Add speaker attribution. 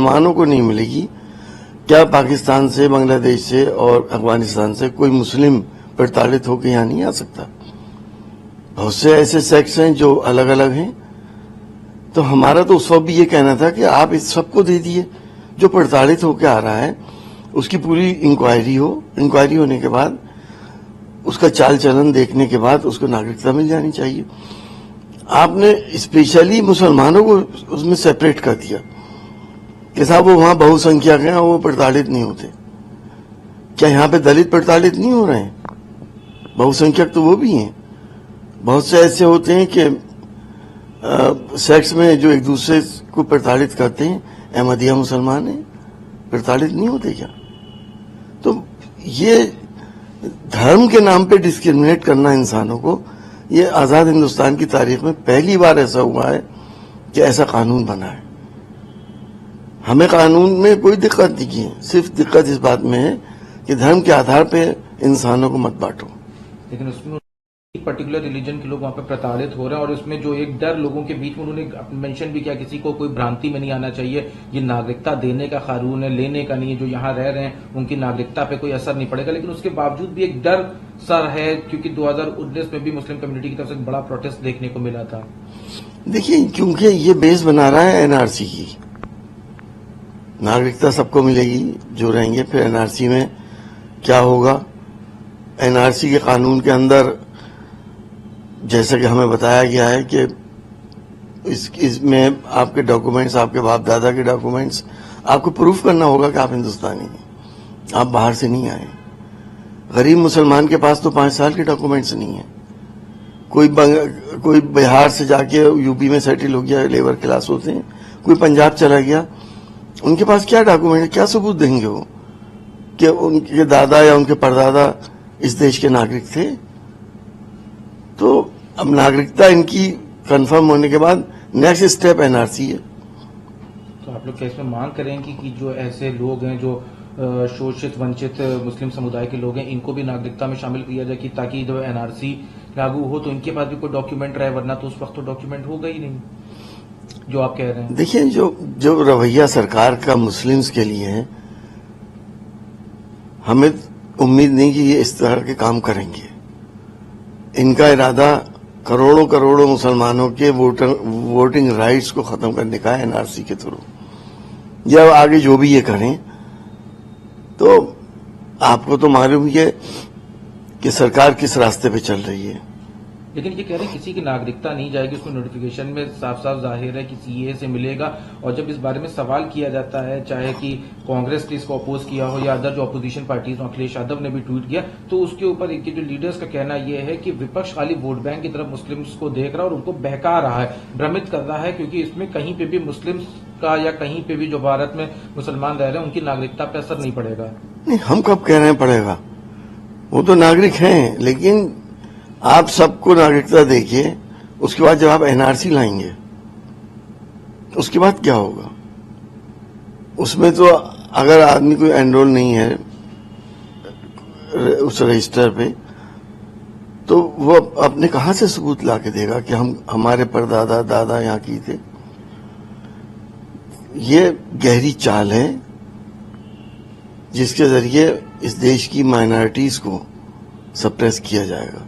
Speaker 1: मुसलमानों को नहीं मिलेगी। क्या पाकिस्तान से, बांग्लादेश से और अफगानिस्तान से कोई मुस्लिम प्रताड़ित होकर यहाँ नहीं आ सकता? बहुत से ऐसे सेक्ट्स हैं जो अलग अलग हैं। तो हमारा तो उस वक्त भी ये कहना था कि आप इस सबको दे दिए, जो प्रताड़ित होकर आ रहा है उसकी पूरी इंक्वायरी हो, इंक्वायरी होने के बाद उसका चाल चलन देखने के बाद उसको नागरिकता मिल जानी चाहिए। आपने स्पेशली मुसलमानों को उसमें सेपरेट कर दिया कि साहब वो वहां बहुसंख्यक हैं और वो प्रताड़ित नहीं होते। क्या यहाँ पे दलित प्रताड़ित नहीं हो रहे हैं? बहुसंख्यक तो वो भी हैं। बहुत से ऐसे होते हैं कि सेक्स में जो एक दूसरे को प्रताड़ित करते हैं, अहमदिया मुसलमान हैं, प्रताड़ित नहीं होते क्या? तो ये धर्म के नाम पे डिस्क्रिमिनेट करना इंसानों को, ये आजाद हिंदुस्तान की तारीख में पहली बार ऐसा हुआ है कि ऐसा कानून बना है। हमें कानून में कोई दिक्कत नहीं है, सिर्फ दिक्कत इस बात में है कि धर्म के आधार पे इंसानों को मत बांटो।
Speaker 2: लेकिन उसमें एक पर्टिकुलर रिलीजन के लोग वहां पे प्रताड़ित हो रहे हैं और उसमें जो एक डर लोगों के बीच में, उन्होंने मेंशन भी किया किसी को कोई भ्रांति में नहीं आना चाहिए, ये नागरिकता देने का कानून है, लेने का नहीं है। जो यहाँ रह रहे हैं उनकी नागरिकता पे कोई असर नहीं पड़ेगा। लेकिन उसके बावजूद भी एक डर सा है, क्योंकि 2019 में भी मुस्लिम कम्युनिटी की तरफ से बड़ा प्रोटेस्ट देखने को मिला था।
Speaker 1: देखिए, क्योंकि ये बेस बना रहा है एनआरसी की, नागरिकता सबको मिलेगी जो रहेंगे। फिर एनआरसी में क्या होगा? एनआरसी के कानून के अंदर जैसा कि हमें बताया गया है कि इसमें आपके डॉक्यूमेंट्स, आपके बाप दादा के डॉक्यूमेंट्स, आपको प्रूफ करना होगा कि आप हिंदुस्तानी हैं, आप बाहर से नहीं आए। गरीब मुसलमान के पास तो 5 साल के डॉक्यूमेंट्स नहीं है। कोई बिहार से जाके यूपी में सेटल हो गया, लेबर क्लास होते हैं, कोई पंजाब चला गया, उनके पास क्या डॉक्यूमेंट है, क्या सबूत देंगे वो कि उनके दादा या उनके परदादा इस देश के नागरिक थे? तो अब नागरिकता इनकी कंफर्म होने के बाद नेक्स्ट स्टेप एनआरसी है।
Speaker 2: तो आप लोग क्या इसमें मांग करेंगे कि जो ऐसे लोग हैं जो शोषित वंचित मुस्लिम समुदाय के लोग हैं, इनको भी नागरिकता में शामिल किया जाए, कि ताकि जब एनआरसी लागू हो तो इनके पास भी कोई डॉक्यूमेंट रहे, वरना तो उस वक्त तो डॉक्यूमेंट होगा ही नहीं, जो आप कह रहे हैं।
Speaker 1: देखिए, जो रवैया सरकार का मुस्लिम्स के लिए है, हमें उम्मीद नहीं कि ये इस तरह के काम करेंगे। इनका इरादा करोड़ों करोड़ों मुसलमानों के वोटिंग राइट्स को खत्म करने का है एनआरसी के थ्रू। जब आगे जो भी ये करें, तो आपको तो मालूम ही है कि सरकार किस रास्ते पे चल रही है।
Speaker 2: लेकिन ये कह रहे हैं किसी की नागरिकता नहीं जाएगी, उसमें नोटिफिकेशन में साफ साफ जाहिर है कि सीए से मिलेगा। और जब इस बारे में सवाल किया जाता है, चाहे कि कांग्रेस ने इसको अपोज किया हो या अदर जो अपोजिशन पार्टीज, अखिलेश यादव ने भी ट्वीट किया, तो उसके ऊपर इनके जो लीडर्स का कहना यह है कि विपक्ष खाली वोट बैंक की तरफ मुस्लिम्स को देख रहा है और उनको बहका रहा है, भ्रमित कर रहा है, क्योंकि इसमें कहीं पे भी मुस्लिम्स का या कहीं पे भी जो भारत में मुसलमान रह रहे हैं उनकी नागरिकता पर असर नहीं पड़ेगा।
Speaker 1: नहीं, हम कब कह रहे हैं पड़ेगा? वो तो नागरिक हैं, लेकिन आप सबको नागरिकता देखिए, उसके बाद जब आप एनआरसी लाएंगे उसके बाद क्या होगा? उसमें तो अगर आदमी कोई एनरोल नहीं है उस रजिस्टर पे, तो वो अपने कहां से सबूत ला के देगा कि हमारे परदादा दादा यहाँ की थे? ये गहरी चाल है जिसके जरिए इस देश की माइनॉरिटीज को सप्रेस किया जाएगा।